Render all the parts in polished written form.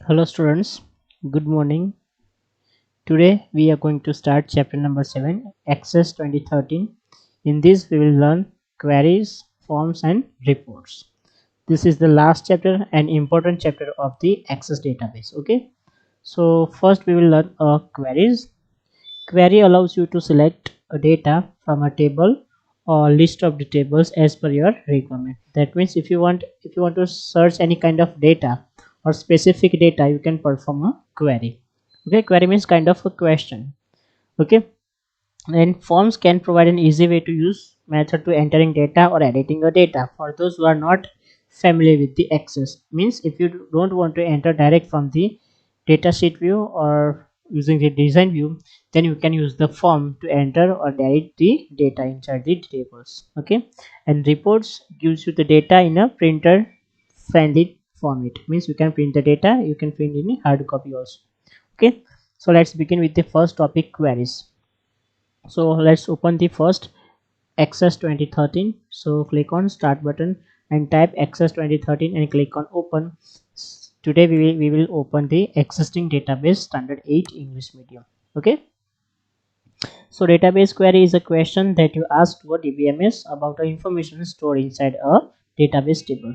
Hello students, good morning. Today we are going to start chapter number 7, Access 2013. In this we will learn queries, forms and reports. This is the last chapter and important chapter of the Access database. Okay, so first we will learn queries. Query allows you to select a data from a table or list of the tables as per your requirement. That means if you want to search any kind of data or specific data, you can perform a query. Okay, query means kind of a question. Okay, and forms can provide an easy way to use method to entering data or editing the data. For those who are not familiar with the access, means if you don't want to enter direct from the datasheet view or using the design view, then you can use the form to enter or edit the data inside the tables. Okay, and reports gives you the data in a printer friendly format, means you can print the data, you can print in a hard copy also. Okay, so let's begin with the first topic, queries. So let's open the first access 2013. So click on start button and type access 2013 and click on open. Today we will open the existing database standard 8 English medium. Okay, so database query is a question that you ask to a DBMS about the information stored inside a database table.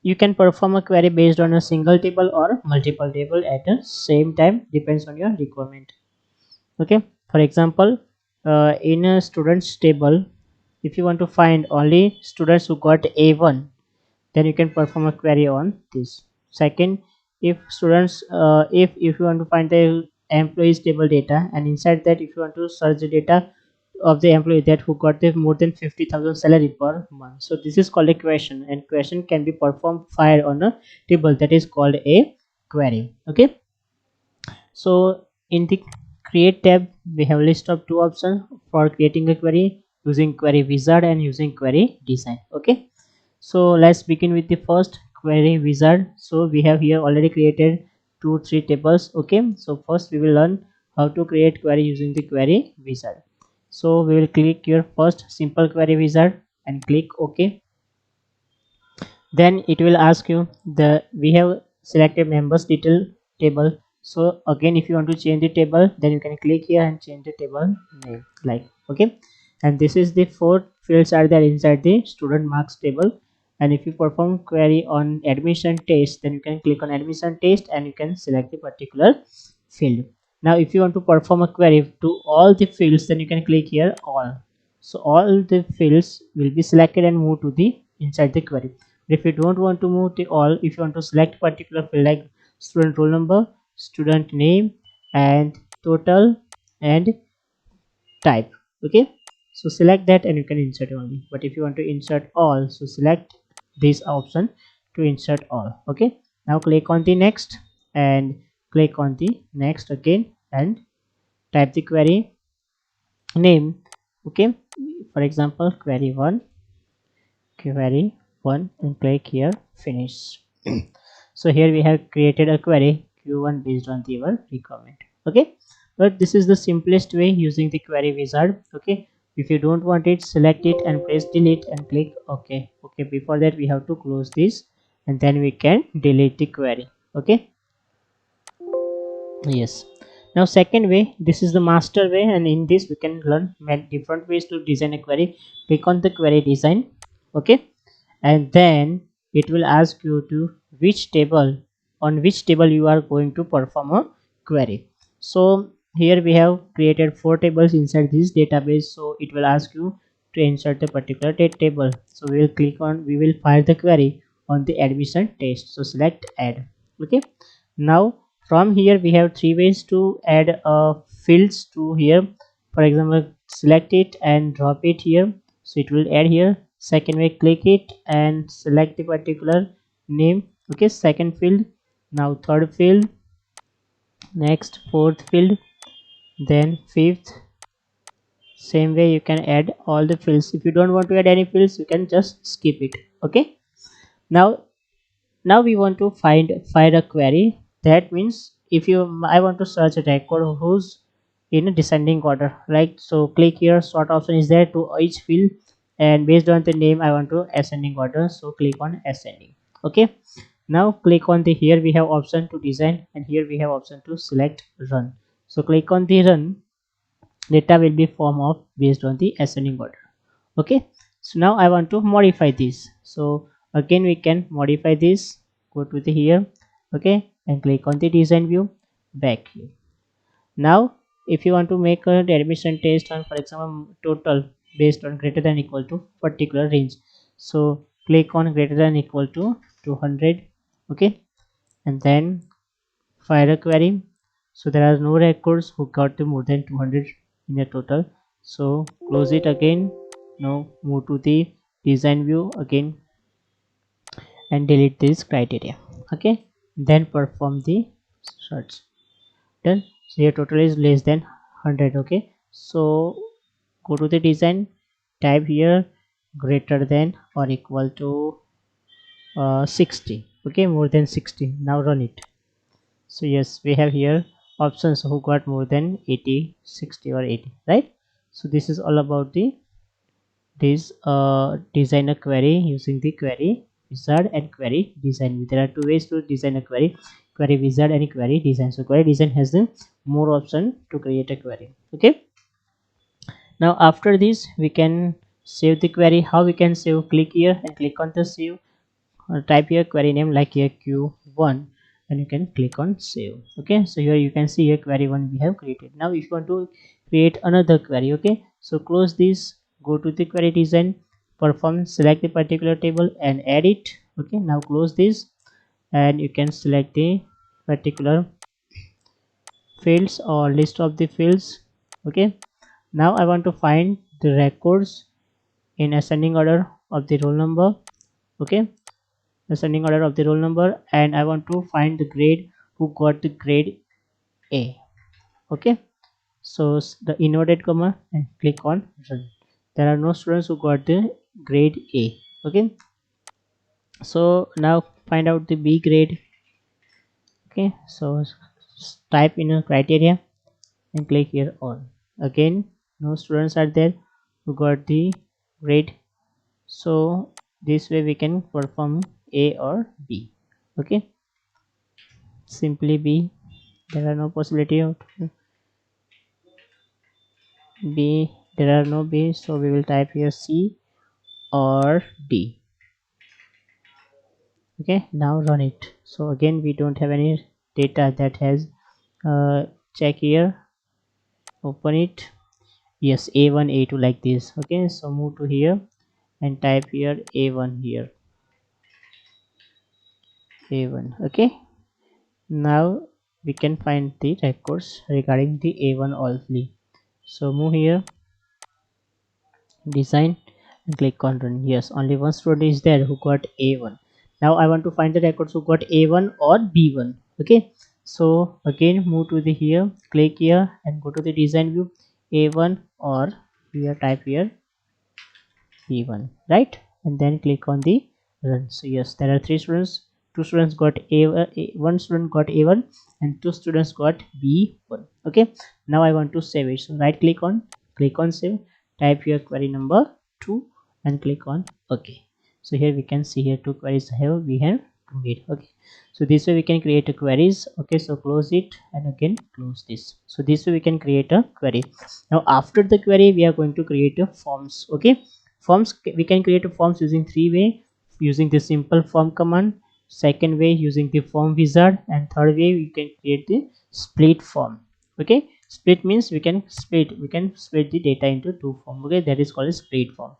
You can perform a query based on a single table or multiple table at the same time, depends on your requirement. Okay, for example, in a students table, if you want to find only students who got A1, then you can perform a query on this. Second, if students if you want to find the employees table data, and inside that if you want to search the data of the employee that who got the more than 50,000 salary per month, so this is called a question, and question can be performed fire on a table, that is called a query. Okay, so in the create tab we have a list of two options for creating a query, using query wizard and using query design. Okay, so let's begin with the first query wizard. So we have here already created 2 3 tables. Okay, so first we will learn how to create query using the query wizard. So we will click your first simple query wizard and click OK. Then it will ask you the we have selected members detail table. So again, if you want to change the table, then you can click here and change the table name, like. Okay, and this is the 4 fields are there inside the student marks table. And if you perform query on admission test, then you can click on admission test and you can select the particular field. Now if you want to perform a query to all the fields, then you can click here all. So all the fields will be selected and moved to the inside the query. If you don't want to move to all, if you want to select particular field like student roll number, student name and total and type. Okay, so select that and you can insert only. But if you want to insert all, so select this option to insert all. Okay, now click on the next and click on the next again and type the query name. Okay, for example query 1 and click here finish. So here we have created a query q1 based on the your requirement. Okay, but this is the simplest way using the query wizard. Okay, if you don't want it, select it and press delete and click OK. Okay, before that we have to close this and then we can delete the query. Okay, yes. Now second way, this is the master way, and in this we can learn many different ways to design a query. Click on the query design. Okay, and then it will ask you to which table, on which table you are going to perform a query. So here we have created 4 tables inside this database, so it will ask you to insert the particular table. So we will click on, we will fire the query on the admission test, so select add. Okay, now from here we have 3 ways to add fields to here. For example, select it and drop it here, so it will add here. Second way, click it and select the particular name. Okay, second field. Now third field, next fourth field, then fifth. Same way you can add all the fields. If you don't want to add any fields, you can just skip it. Okay, now we want to find a query. That means if you I want to search a record who's in a descending order, right? So click here, sort option is there to each field, and based on the name I want to ascending order, so click on ascending. Okay, Now click on the, here we have option to design and here we have option to select run. So click on the run. Data will be form of based on the ascending order. Okay, so now I want to modify this. So again we can modify this. Go to the here, okay, and click on the design view, back here. Now if you want to make a admission test on, for example, total based on greater than equal to particular range, so click on greater than equal to 200, okay, and then fire a query. So there are no records who got the more than 200 in a total, so close it again. Now move to the design view again and delete this criteria, okay, then perform the search. Done. So your total is less than 100, okay, so go to the design, type here greater than or equal to 60, okay, more than 60. Now run it. So yes, we have here options who got more than 80, 60 or 80, right? So this is all about the this design a query using the query wizard and query design. There are two ways to design a query: query wizard and query design. So query design has the more option to create a query, okay. Now after this we can save the query. How we can save? Click here and click on the save, type your query name like here q1 and you can click on save, okay. So here you can see your query one we have created. Now if you want to create another query, okay, so close this, go to the query design, perform, select the particular table and add it, okay. Now close this and you can select the particular fields or list of the fields, okay. Now I want to find the records in ascending order of the roll number, okay, ascending order of the roll number, and I want to find the grade who got the grade A, okay. So the inverted comma and click on run. There are no students who got the grade A, okay. So now find out the B grade, okay. So type in a criteria and click here on. Again no students are there who got the grade, so this way we can perform A or B, okay. Simply B. There are no possibility of B. There are no B, so we will type here C or D. Okay, now run it. So again, we don't have any data that has check here. Open it. Yes, A1, A2 like this. Okay, so move to here and type here A1 here. A1. Okay. Now we can find the records regarding the A1 only. So move here, design and click on run. Yes, only one student is there who got A1. Now I want to find the records who got A1 or B1, okay. So again move to the here, click here and go to the design view, A1 or here type here B1, right, and then click on the run. So yes, there are three students. Two students got one student got A1 and two students got B1, okay. Now I want to save it, so right click on save, type your query number 2 and click on OK. So here we can see here two queries have we have made, okay. So this way we can create a queries, okay. So close it and again close this. So this way we can create a query. Now after the query we are going to create a forms, okay. Forms, we can create a forms using three way: using the simple form command, second way using the form wizard, and third way we can create the split form, okay. Split means we can split the data into two form, okay. That is called a split form.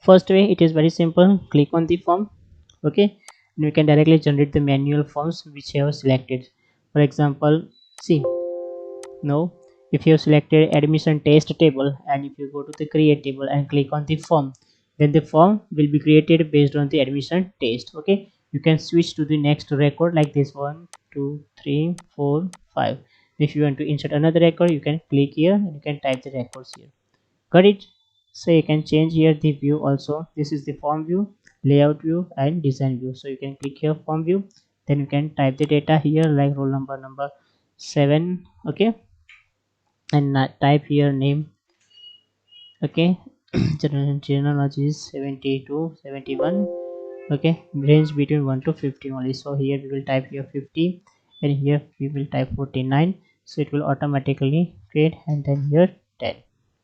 First way, it is very simple: click on the form, okay, and we can directly generate the manual forms which you have selected. For example, see, now if you have selected admission test table and if you go to the create table and click on the form, then the form will be created based on the admission test, okay. You can switch to the next record like this: 1 2 3 4 5. If you want to insert another record, you can click here and you can type the records here. Got it? So you can change here the view also. This is the form view, layout view and design view. So you can click here form view, then you can type the data here like roll number 7, okay, and type here name, okay. Genealogy is 70 to 71, Okay, range between 1 to 50 only. So here we will type here 50 and here we will type 49, so it will automatically create, and then here 10.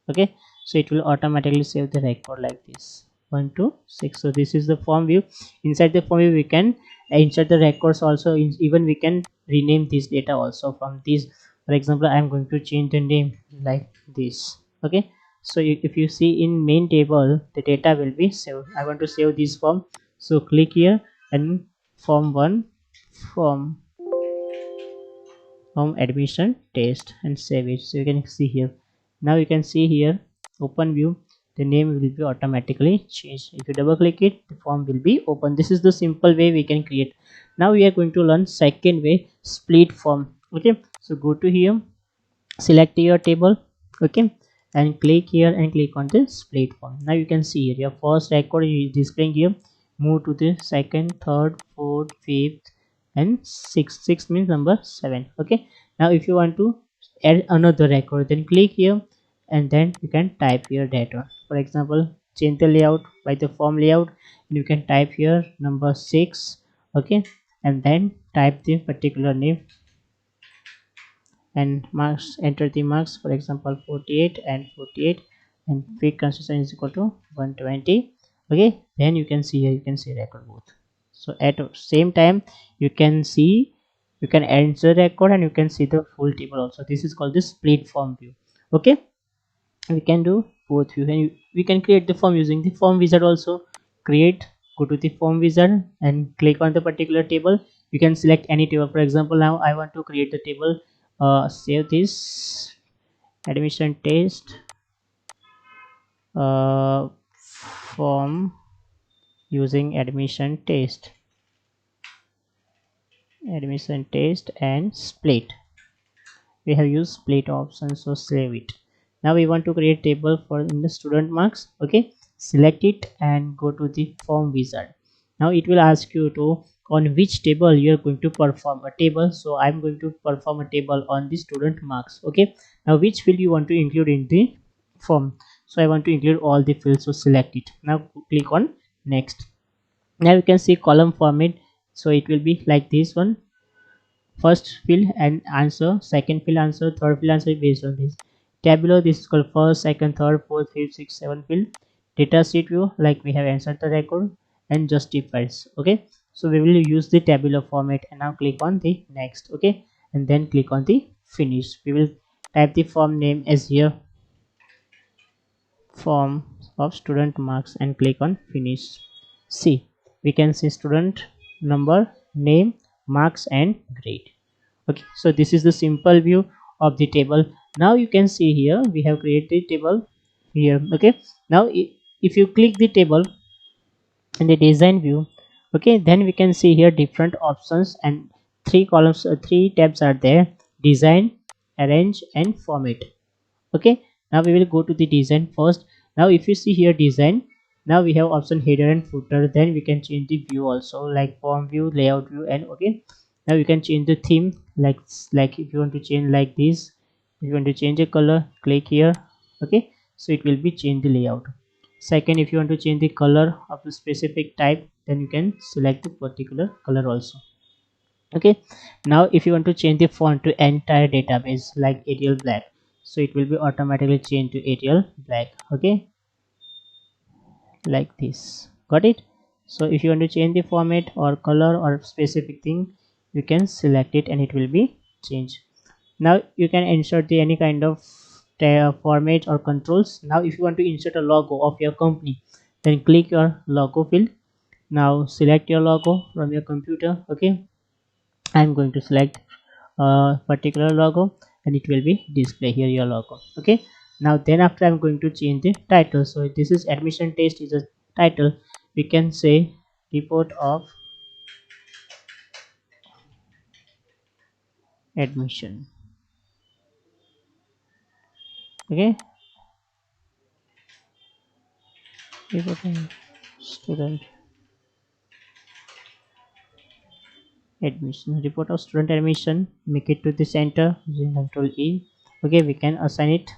Okay, so it will automatically save the record like this 1 to 6. So this is the form view. Inside the form view we can insert the records also. Even we can rename this data also from this. For example, I am going to change the name like this. Okay, so if you see in main table, the data will be saved. I want to save this form, so click here and form 1, form admission test, and save it. So you can see here, now you can see here open view, the name will be automatically changed. If you double click it, the form will be open. This is the simple way we can create. Now we are going to learn second way, split form. Okay, so go to here, select your table. Okay, and click here and click on the split form. Now you can see here your first record is displaying here. Move to the second, third, fourth, fifth, and sixth. Sixth means number 7. Okay, now if you want to add another record, then click here and then you can type your data. For example, change the layout by the form layout, and you can type here number 6. Okay, and then type the particular name and marks, enter the marks, for example 48 and 48, and quick consistent is equal to 120. Okay, then you can see here, you can see record both. So at the same time you can see, you can enter record and you can see the full table also. This is called the split form view. Okay, we can do both view, and we can create the form using the form wizard also. Create, go to the form wizard and click on the particular table. You can select any table. For example, now I want to create the table. Save this admission test form using admission test and split. We have used split option, so save it. Now we want to create table for in the student marks. Okay, select it and go to the form wizard. Now it will ask you to on which table you are going to perform a table. So I'm going to perform a table on the student marks. Okay, now which field you want to include in the form? So I want to include all the fields, so select it. Now click on next. Now you can see column format, so it will be like this one: first field and answer, second field answer, third field answer, based on this. Tabular, this is called first, second, third, fourth, fifth, sixth, seventh field. Data sheet view, like we have answered the record and justifies. Okay, so we will use the tabular format, and now click on the next. Okay, and then click on the finish. We will type the form name as here, form of student marks, and click on finish. See, we can see student number, name, marks, and grade. Okay, so this is the simple view of the table. Now you can see here we have created table here. Okay, now if you click the table in the design view, okay, then we can see here different options and three columns, three tabs are there: design, arrange, and format. Okay, now we will go to the design first. Now if you see here design, now we have option header and footer. Then we can change the view also, like form view, layout view, and okay, now you can change the theme, like if you want to change like this, if you want to change a color, click here. Okay, so it will be change the layout. Second, if you want to change the color of the specific type, then you can select the particular color also. Okay, now if you want to change the font to entire database, like Arial Black, so it will be automatically changed to Arial Black. Okay, like this. Got it? So if you want to change the format or color or specific thing, you can select it and it will be changed. Now you can insert the any kind of format or controls. Now if you want to insert a logo of your company, then click your logo field. Now select your logo from your computer. Okay, I'm going to select a particular logo, and it will be display here your logo. Okay, now then after I'm going to change the title. So this is admission test is a title. We can say report of admission. Okay, report of student admission, report of student admission. Make it to the center using control E. Okay, we can assign it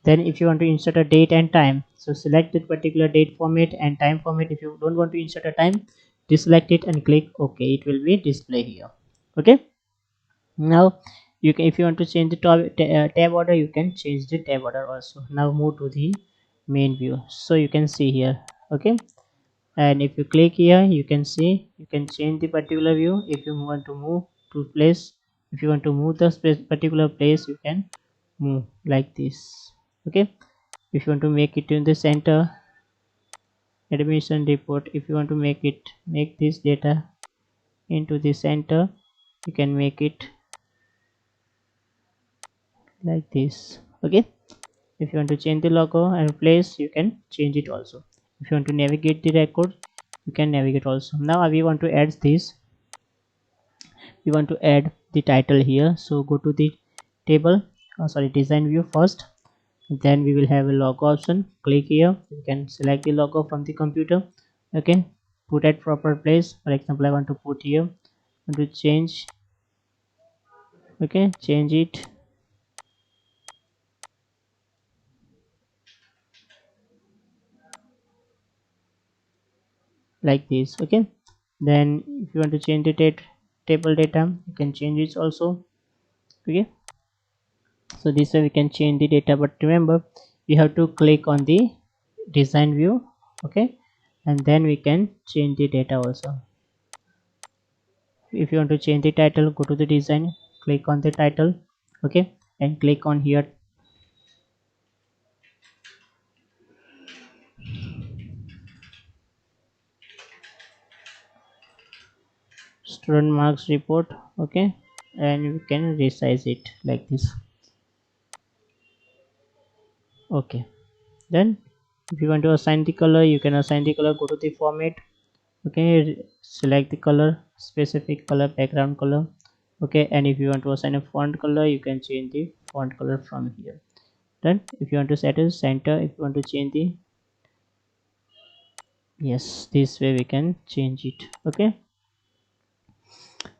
Then if you want to insert a date and time, so select that particular date format and time format. If you don't want to insert a time, deselect it and click OK. It will be display here. Okay, now you can, if you want to change the tab order, you can change the tab order also. Now move to the main view, so you can see here. Okay, and if you click here, you can see you can change the particular view. If you want to move to place, if you want to move the particular place, you can move like this. Okay, if you want to make it in the center, admission report, if you want to make this data into the center, you can make it like this. Okay, if you want to change the logo and place, you can change it also. If you want to navigate the record, you can navigate also. Now we want to add this, we want to add the title here. So go to the table, sorry, design view first, then we will have a logo option. Click here, you can select the logo from the computer. Okay, put at proper place. For example, I want to put here, I want to change. Okay, change it like this. Okay, then if you want to change the table data, you can change it also. Okay, so this way we can change the data, but remember we have to click on the design view. Okay, and then we can change the data also. If you want to change the title, go to the design, click on the title. Okay, and click on here student marks report. Okay, and we can resize it like this. Okay, then if you want to assign the color, you can assign the color. Go to the format. Okay, select the color, specific color, background color. Okay, and if you want to assign a font color, you can change the font color from here. Then if you want to set a center, if you want to change the, yes, this way we can change it. Okay,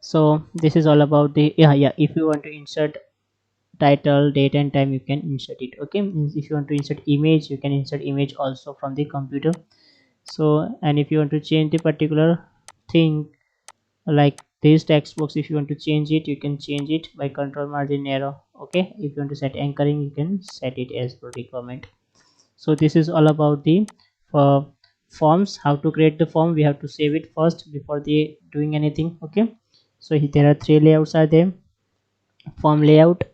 so this is all about the, yeah, if you want to insert title, date and time, you can insert it. Okay, if you want to insert image, you can insert image also from the computer. So, and if you want to change the particular thing like this text box, if you want to change it, you can change it by control margin arrow. Okay, if you want to set anchoring, you can set it as per requirement. So this is all about the uh, forms, how to create the form. We have to save it first before the doing anything. Okay, so there are three layouts are there: form layout,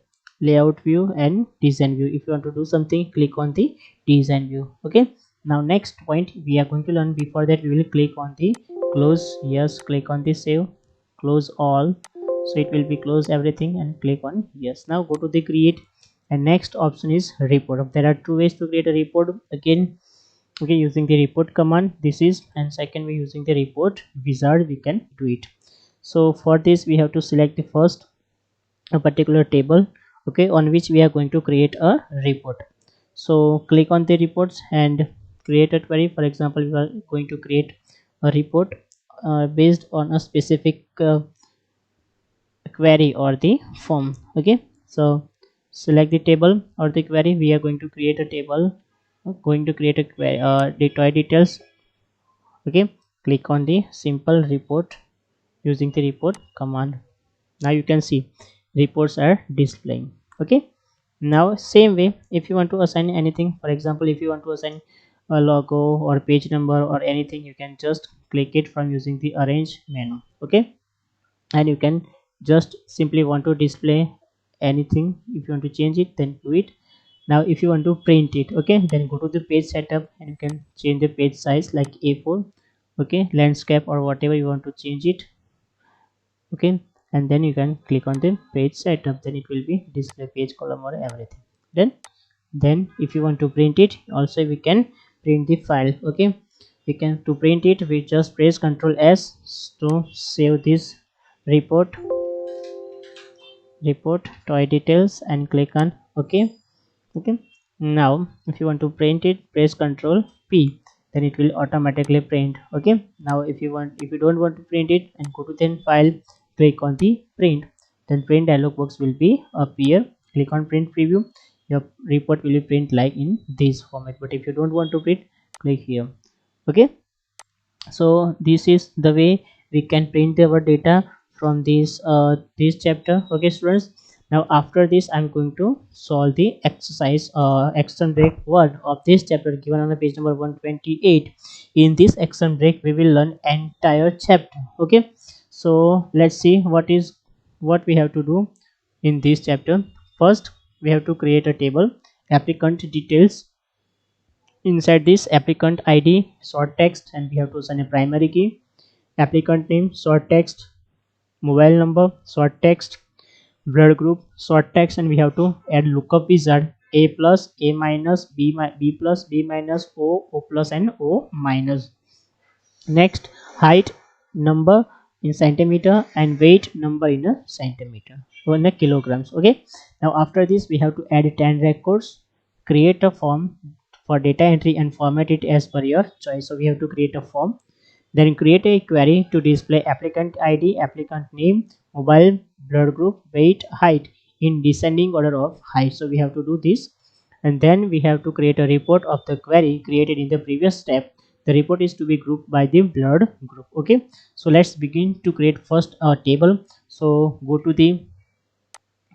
layout view and design view. If you want to do something, click on the design view. Okay, now next point we are going to learn. Before that, we will click on the close. Yes, click on the save, close all, so it will be close everything and click on yes. Now go to the create, and next option is report. There are two ways to create a report again. Okay, using the report command, this is, and second way using the report wizard, we can do it. So for this we have to select the first a particular table, okay, on which we are going to create a report. So click on the reports and create a query. For example, we are going to create a report based on a specific query or the form. Okay, so select the table or the query. We are going to create a table, going to create a query, data details. Okay, click on the simple report using the report command. Now you can see reports are displaying. Okay, now same way, if you want to assign anything, for example, if you want to assign a logo or page number or anything, you can just click it from using the arrange menu. Okay, and you can just simply want to display anything. If you want to change it, then do it. Now if you want to print it, okay, then go to the page setup and you can change the page size like A4. Okay, landscape or whatever you want to change it. Okay, and then you can click on the page setup, then it will be display page column or everything. Then if you want to print it also, we can print the file. Okay, we can, to print it, we just press Ctrl S to save this report toy details and click on okay. Okay, now if you want to print it, press Ctrl P, then it will automatically print. Okay, now if you don't want to print it, and go to then file, click on the print, then print dialog box will be appear. Click on print preview. your report will be print like in this format. But if you don't want to print, click here. Okay, so this is the way we can print our data from this chapter. Okay students, now after this I'm going to solve the exercise action break 1 of this chapter given on the page number 128. In this action break we will learn entire chapter. Okay, so let's see what we have to do in this chapter. First we have to create a table, applicant details. Inside this, applicant id short text, and we have to assign a primary key. Applicant name short text, mobile number short text, blood group short text, and we have to add lookup wizard a plus, a minus, b plus, b minus, o plus, and o minus. Next, height number in centimeter and weight number in a centimeter or in a kilograms. Okay, now after this we have to add 10 records, create a form for data entry and format it as per your choice. So we have to create a form, then create a query to display applicant id, applicant name, mobile, blood group, weight, height in descending order of height. So we have to do this, and then we have to create a report of the query created in the previous step. The report is to be grouped by the blood group. Okay, so let's begin to create first a table. So go to the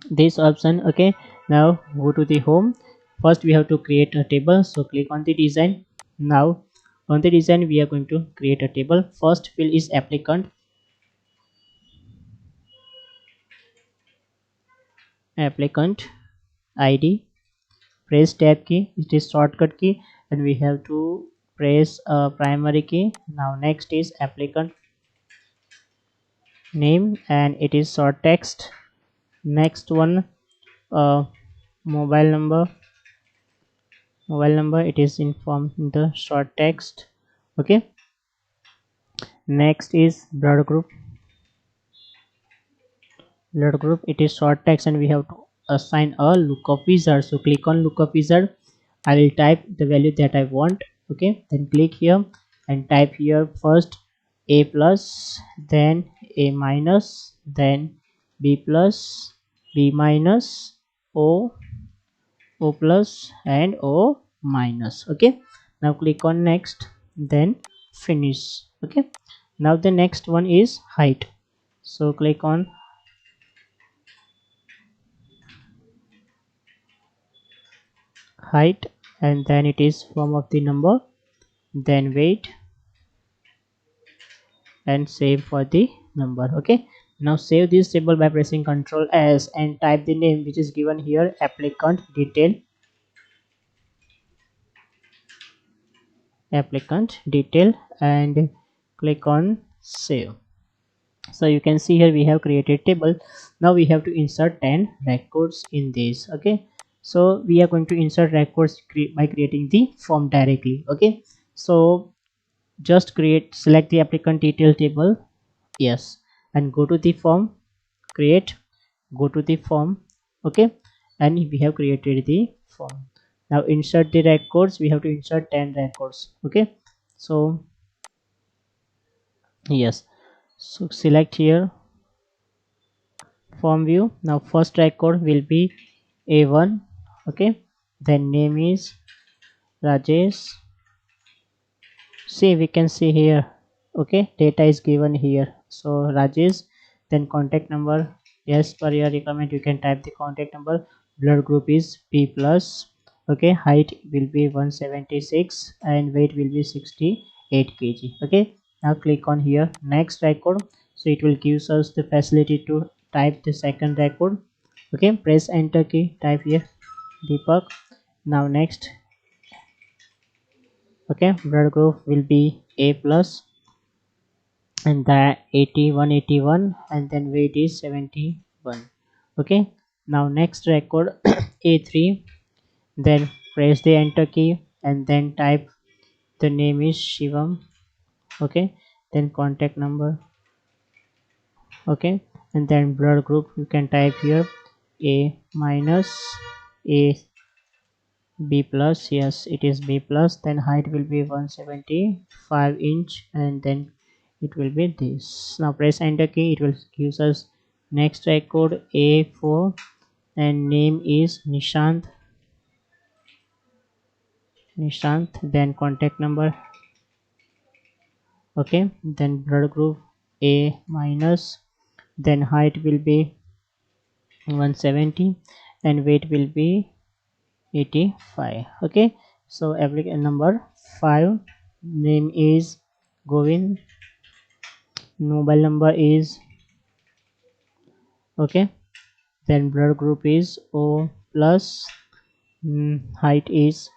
this option. Okay, now go to the home. First we have to create a table, so click on the design. Now on the design we are going to create a table. First field is applicant id. Press tab key, it is shortcut key, and we have to press primary key. Now next is applicant name, and it is short text. Next one, uh, mobile number it is informed in the short text. Okay, next is blood group it is short text, and we have to assign a lookup wizard. So click on lookup wizard. I will type the value that I want. Okay, then click here and type here first a plus, then a minus, then b plus, b minus, o, o plus, and o minus. Okay, now click on next, then finish. Okay, now the next one is height. So click on height, and then it is form of the number, then weight, and save for the number. Okay, now save this table by pressing Ctrl S and type the name which is given here, applicant detail, and click on save. So you can see here we have created table. Now we have to insert 10 records in this. Okay, so we are going to insert records by creating the form directly. Okay, so just select the applicant detail table, yes, and go to the form, create, go to the form. Okay, and we have created the form. Now insert the records, we have to insert 10 records. Okay, so yes, so select here form view. Now first record will be a1. Okay, then name is Rajesh. See, we can see here. Okay, data is given here, so Rajesh. Then contact number, yes, per your requirement you can type the contact number. Blood group is b plus. Okay, height will be 176 and weight will be 68 kg. Okay, now click on here next record. So it will gives us the facility to type the second record. Okay, press enter key, type here Deepak. Now next, okay, blood group will be a plus, and the 81, and then weight is 71. Okay, now next record a3. Then press the enter key and then type the name is Shivam. Okay, then contact number. Okay, and then blood group you can type here a minus, a b plus, yes, it is b plus. Then height will be 175-inch, and then it will be this. Now press enter key, it will gives us next record a4, and name is Nishant. Nishant, then contact number, okay, then blood group A minus, then height will be 170 and weight will be 85. Okay, so applicant number 5, name is Govind, mobile number is, okay, then blood group is O plus, height is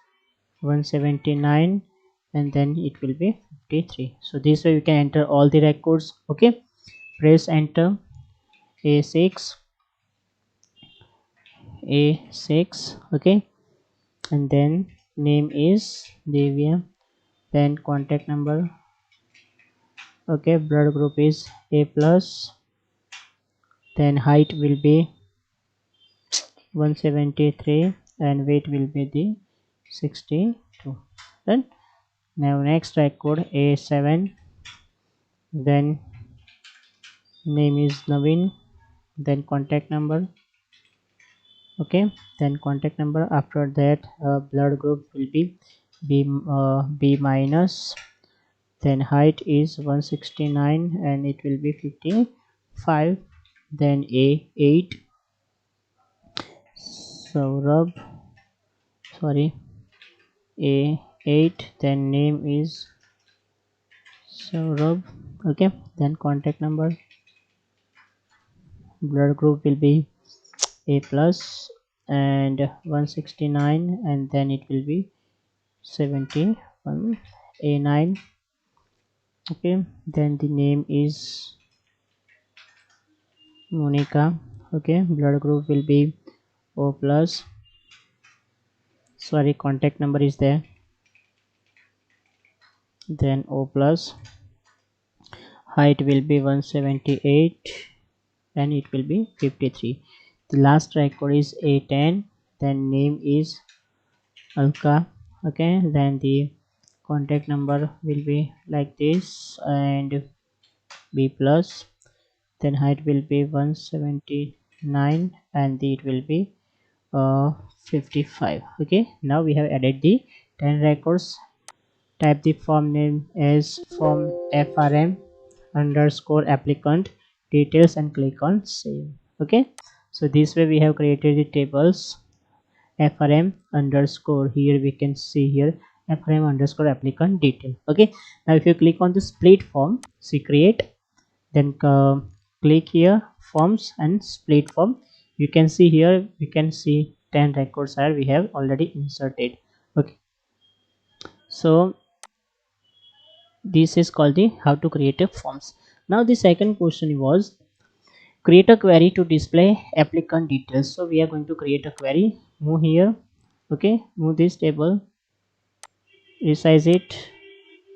179 and then it will be 53. So this way you can enter all the records. Okay, press enter. A6, A6, okay, and then name is Devia, then contact number, okay, blood group is A plus, then height will be 173 and weight will be the 62. Then now next record A7, then name is Naveen, then contact number, okay, then contact number, after that blood group will be B minus, then height is 169 and it will be 55, then A8, Saurabh, sorry, A8, then name is Saurabh, okay, then contact number, blood group will be A plus and 169 and then it will be 71, A9, okay, then the name is Monica, okay, blood group will be O plus, sorry, contact number is there, then O plus, height will be 178 and it will be 53. The last record is A10, then name is Alka, okay, then the contact number will be like this and B plus, then height will be 179 and it will be 55. Okay, now we have added the 10 records. Type the form name as form FRM underscore applicant details and click on save. Okay, so this way we have created the tables FRM underscore, here we can see here FRM underscore applicant detail. Okay, now if you click on the split form, see create, then click here forms and split form, you can see here, we can see 10 records are we have already inserted. Okay, so this is called the how to create a forms. Now the second question was create a query to display applicant details. So we are going to create a query, move here, okay, move this table, resize it,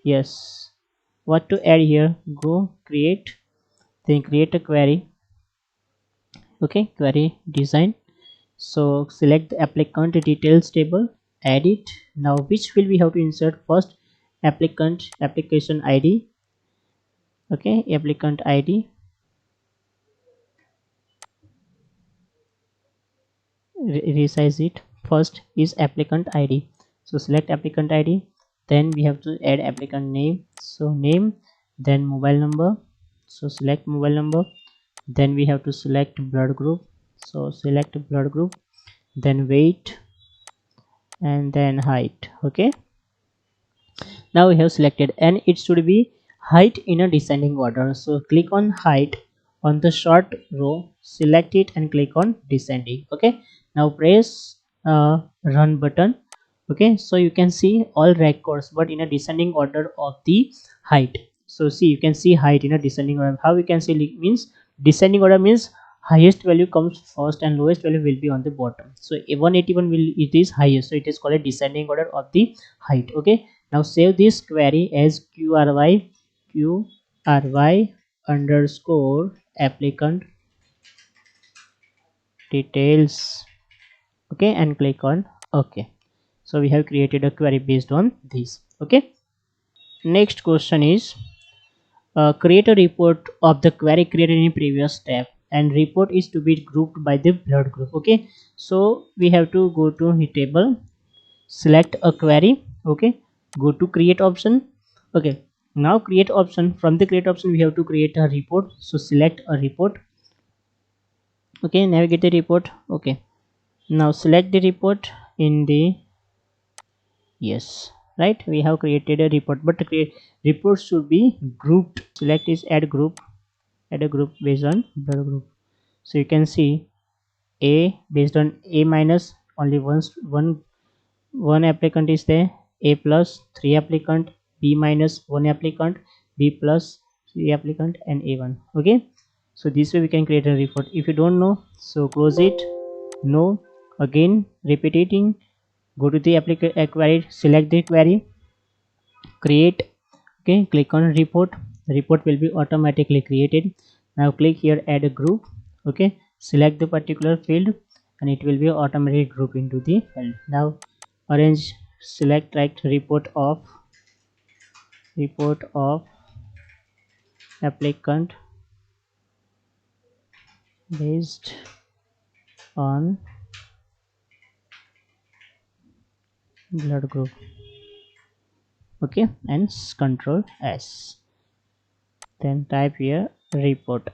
yes, what to add here, go create, then create a query, okay, query design, so select the applicant details table, add it. Now which will we have to insert first, applicant application ID, okay, applicant ID, resize it, first is applicant ID, so select applicant ID, then we have to add applicant name, so name, then mobile number, so select mobile number, then we have to select blood group, so select blood group, then weight and then height. Okay, now we have selected and it should be height in a descending order, so click on height on the short row, select it and click on descending. Okay, now press run button. Okay, so you can see all records but in a descending order of the height. So see, you can see height in a descending order. How we can see, means descending order means highest value comes first and lowest value will be on the bottom. So a 181 will, it is highest, so it is called a descending order of the height. Okay, now save this query as qry underscore applicant details, okay, and click on OK. So we have created a query based on this. Okay, next question is create a report of the query created in previous step, and report is to be grouped by the blood group. Okay, so we have to go to the table, select a query, Okay, go to create option. Okay, now create option. From the create option we have to create a report, so select a report. Okay, navigate the report. Okay, now select the report in the, yes, right, we have created a report, but the report should be grouped. Select is add group, add a group based on blood group. So you can see a, based on a minus, only one applicant is there, a plus 3 applicant, b minus 1 applicant, b plus 3 applicant, and a1. Okay, so this way we can create a report. If you don't know, so close it. No, again repeating, go to the query, select the query, create. Okay, click on report. The report will be automatically created. Now click here, add a group. Okay, select the particular field and it will be automatically grouped into the field. Now arrange, select like report of applicant based on blood group. Okay, and control S, then type here report.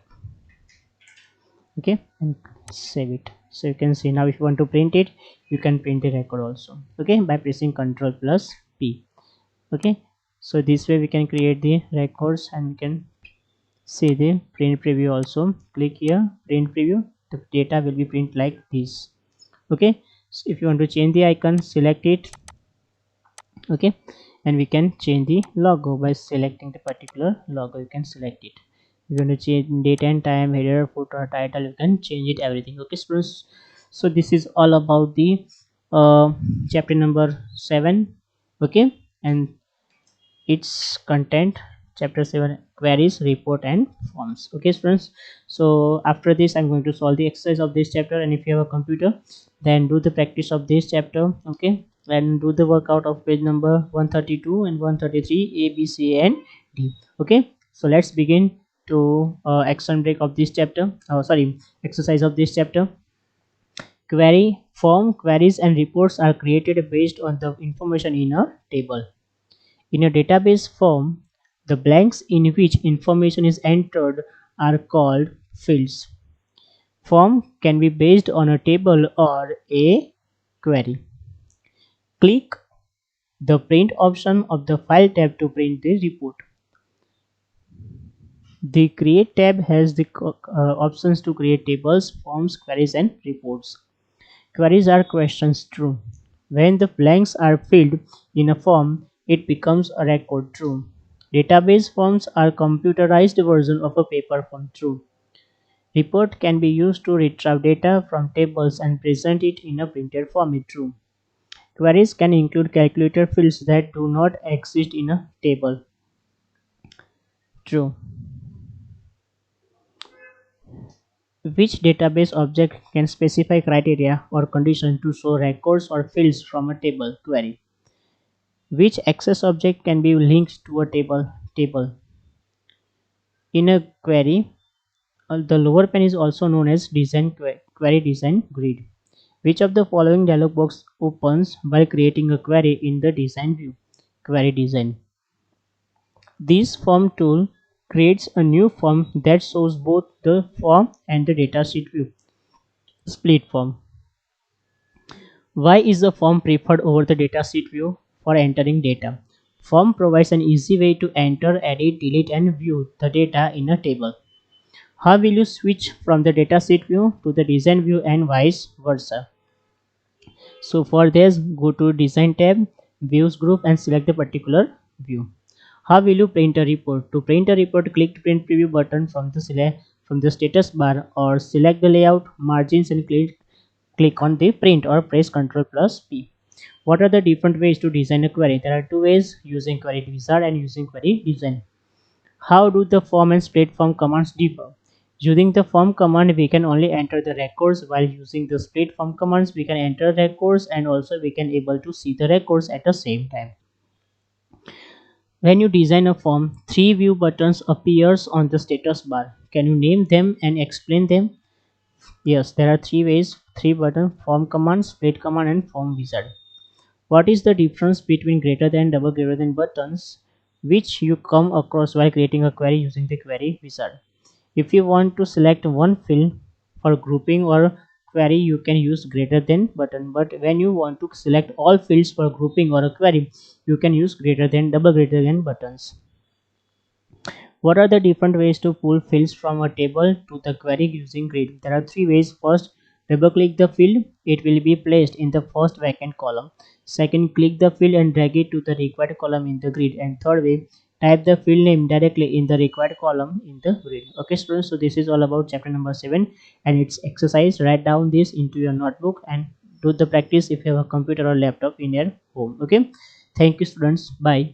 Okay, and save it. So you can see now if you want to print it, you can print the record also. Okay, by pressing Ctrl plus P. Okay, so this way we can create the records and we can see the print preview also. Click here, print preview, the data will be print like this. Okay, so if you want to change the icon, select it. Okay, and we can change the logo by selecting the particular logo. You can select it. If you want to change date and time, header, footer, title, you can change it everything. Okay students, so this is all about the chapter number 7. Okay, and its content, chapter 7, queries, report and forms. Okay students, so after this I'm going to solve the exercise of this chapter, and if you have a computer, then do the practice of this chapter. Okay, and do the workout of page number 132 and 133, a, b, c, and d. Okay, so let's begin to action break of this chapter, sorry, exercise of this chapter. Query form, queries and reports are created based on the information in a table. In a database form, the blanks in which information is entered are called fields. Form can be based on a table or a query. Click the print option of the file tab to print the report. The create tab has the options to create tables, forms, queries and reports. Queries are questions true. When the blanks are filled in a form, it becomes a record true. Database forms are computerized version of a paper form true. Report can be used to retrieve data from tables and present it in a printed format true. Queries can include calculator fields that do not exist in a table true. Which database object can specify criteria or condition to show records or fields from a table query. Which access object can be linked to a table. In a query, the lower pane is also known as query design grid. Which of the following dialog box opens while creating a query in the design view? Query design. This form tool creates a new form that shows both the form and the datasheet view. Split form. Why is the form preferred over the datasheet view for entering data? Form provides an easy way to enter, edit, delete and view the data in a table. How will you switch from the datasheet view to the design view and vice versa? So for this, go to design tab, views group and select the particular view. How will you print a report? To print a report, click the print preview button from the status bar or select the layout, margins and click on the print or press Ctrl plus P. What are the different ways to design a query? There are two ways, using query wizard and using query design. How do the form and split form commands differ? Using the form command, we can only enter the records, while using the split form commands, we can enter records and also we can able to see the records at the same time. When you design a form, 3 view buttons appears on the status bar. Can you name them and explain them? Yes, there are 3 ways, 3 buttons: form command, split command and form wizard. What is the difference between greater than, double greater than buttons, which you come across while creating a query using the query wizard? If you want to select one field for grouping or query, you can use greater than button, but when you want to select all fields for grouping or a query, you can use greater than, double greater than buttons. What are the different ways to pull fields from a table to the query using grid? There are three ways. First, double click the field, it will be placed in the first vacant column. Second, click the field and drag it to the required column in the grid. And third way, type the field name directly in the required column in the grid. Okay students, so this is all about chapter number 7 and its exercise. Write down this into your notebook and do the practice if you have a computer or laptop in your home. Okay, thank you students, bye.